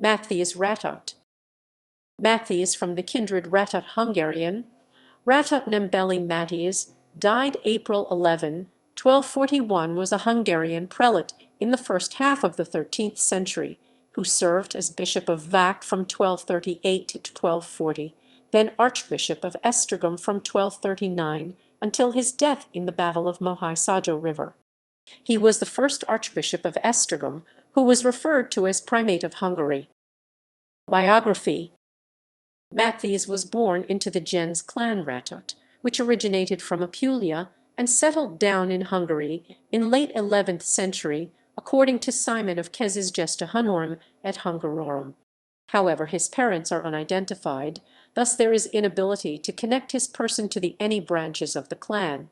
Matthias Rátót. Matthias from the kindred Rátót Hungarian. Rátót nembeli Matthias, died April 11, 1241, was a Hungarian prelate in the first half of the 13th century, who served as Bishop of Vác from 1238 to 1240, then Archbishop of Esztergom from 1239 until his death in the Battle of Mohi, Sajó River. He was the first Archbishop of Esztergom, who was referred to as Primate of Hungary. Biography. Matthias was born into the gens clan Rátót, which originated from Apulia and settled down in Hungary in late 11th century, according to Simon of Kez's Gesta Hunnorum et Hungarorum. However, his parents are unidentified, thus there is inability to connect his person to any branches of the clan.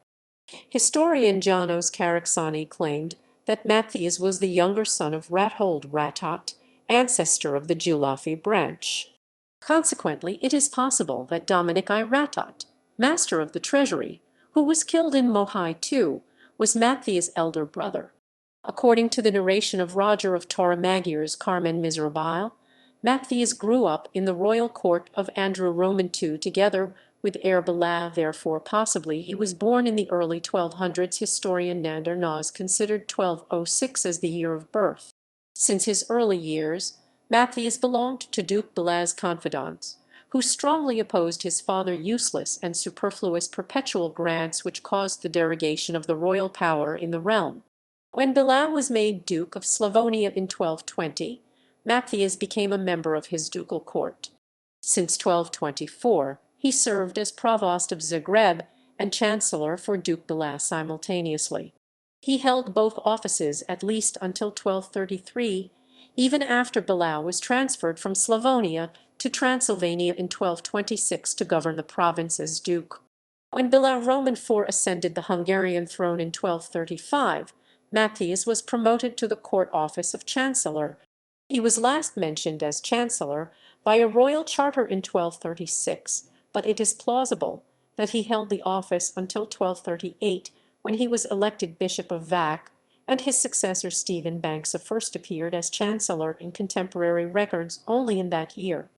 Historian János Karacsony claimed that Matthias was the younger son of Ráthold Rátót, ancestor of the Gyulaffi branch. Consequently, it is possible that Dominic I. Rátót, master of the treasury, who was killed in Mohi too, was Matthias' elder brother. According to the narration of Roger of Torremagir's Carmen Miserabile, Matthias grew up in the royal court of Andrew Roman II together with heir Bela. Therefore possibly he was born in the early 1200s. Historian Nander Nas considered 1206 as the year of birth. Since his early years, Matthias belonged to Duke Bela's confidants, who strongly opposed his father's useless and superfluous perpetual grants which caused the derogation of the royal power in the realm. When Bela was made Duke of Slavonia in 1220, Matthias became a member of his ducal court. Since 1224, he served as Provost of Zagreb and Chancellor for Duke Bela simultaneously. He held both offices at least until 1233, even after Bela was transferred from Slavonia to Transylvania in 1226 to govern the province as duke. When Bela Roman IV ascended the Hungarian throne in 1235, Matthias was promoted to the court office of chancellor. He was last mentioned as chancellor by a royal charter in 1236, but it is plausible that he held the office until 1238, when he was elected Bishop of Vác, and his successor Stephen Banks first appeared as chancellor in contemporary records only in that year.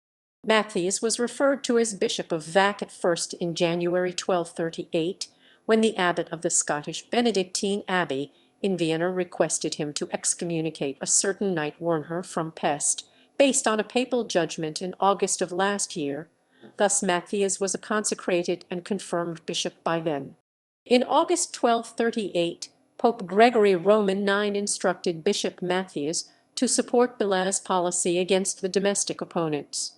Matthias was referred to as Bishop of Vác at first in January 1238, when the abbot of the Scottish Benedictine Abbey in Vienna requested him to excommunicate a certain Knight Werner from Pest, based on a papal judgment in August of last year. Thus Matthias was a consecrated and confirmed bishop by then. In August 1238, Pope Gregory Roman IX instructed Bishop Matthias to support Bela's policy against the domestic opponents.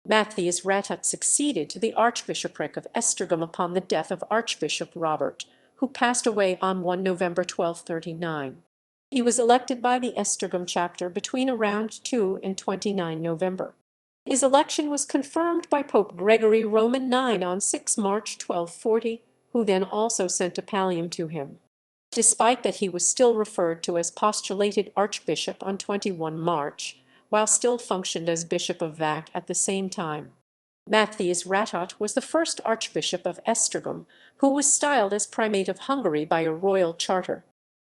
Matthias Rátót succeeded to the Archbishopric of Esztergom upon the death of Archbishop Robert, who passed away on 1 November 1239. He was elected by the Esztergom chapter between around 2 and 29 November. His election was confirmed by Pope Gregory Roman IX on 6 March 1240, who then also sent a pallium to him. Despite that, he was still referred to as postulated archbishop on 21 March, while still functioned as Bishop of Vác at the same time. Matthias Rátót was the first Archbishop of Esztergom, who was styled as Primate of Hungary by a royal charter.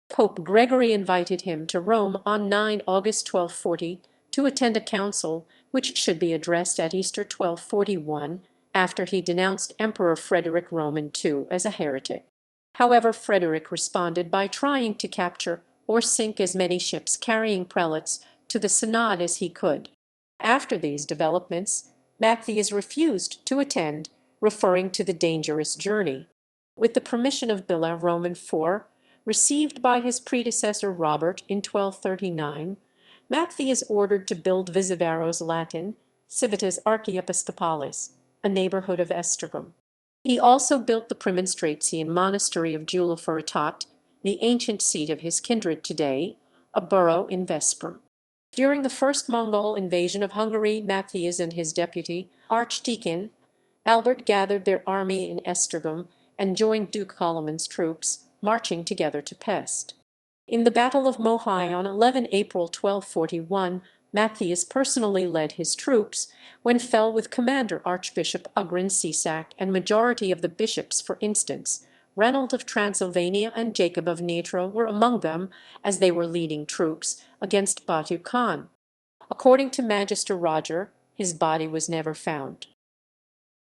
Pope Gregory invited him to Rome on 9 August 1240 to attend a council which should be addressed at Easter 1241, after he denounced Emperor Frederick Roman II as a heretic. However, Frederick responded by trying to capture or sink as many ships carrying prelates to the synod as he could. After these developments, Matthias refused to attend, referring to the dangerous journey. With the permission of Bela Roman IV, received by his predecessor Robert in 1239, Matthias ordered to build Visivaros Latin, Civitas Archiepiscopalis, a neighborhood of Esztergom. He also built the Premonstratensian monastery of Gyulaffi, the ancient seat of his kindred today, a borough in Veszprém. During the first Mongol invasion of Hungary, Matthias and his deputy, Archdeacon Albert, gathered their army in Esztergom and joined Duke Koloman's troops, marching together to Pest. In the Battle of Mohi on 11 April 1241, Matthias personally led his troops, when fell with Commander Archbishop Ugrin Cisak and majority of the bishops. For instance, Reynold of Transylvania and Jacob of Nitra were among them, as they were leading troops against Batu Khan. According to Magister Roger, his body was never found.